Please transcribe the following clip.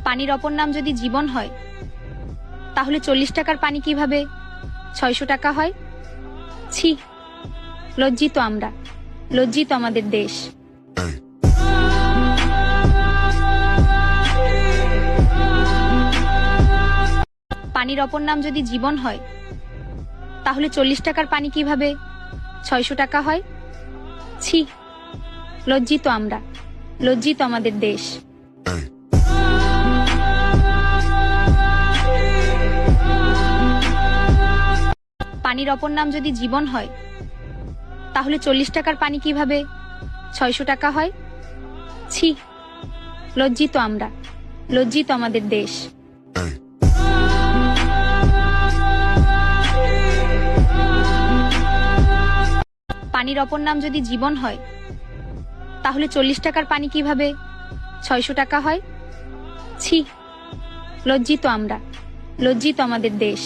পানির অপর নাম যদি জীবন হয়, তাহলে 40 টাকার পানি কিভাবে 600 টাকা হয়? ছি, লজ্জিত আমরা, লজ্জিত আমাদের দেশ। পানির অপর নাম যদি জীবন হয়, তাহলে 40 টাকার পানি কিভাবে 600 টাকা হয়? ছি, লজ্জিত আমরা, লজ্জিত আমাদের দেশ। পানির অপর নাম যদি জীবন হয়, তাহলে 40 টাকার পানি কিভাবে 600 টাকা হয়? ছি, লজ্জিত আমরা, লজ্জিত আমাদের দেশ। পানির অপর নাম যদি জীবন হয়, তাহলে 40 টাকার পানি কিভাবে 600 টাকা হয়? ছি, লজ্জিত আমরা, লজ্জিত আমাদের দেশ।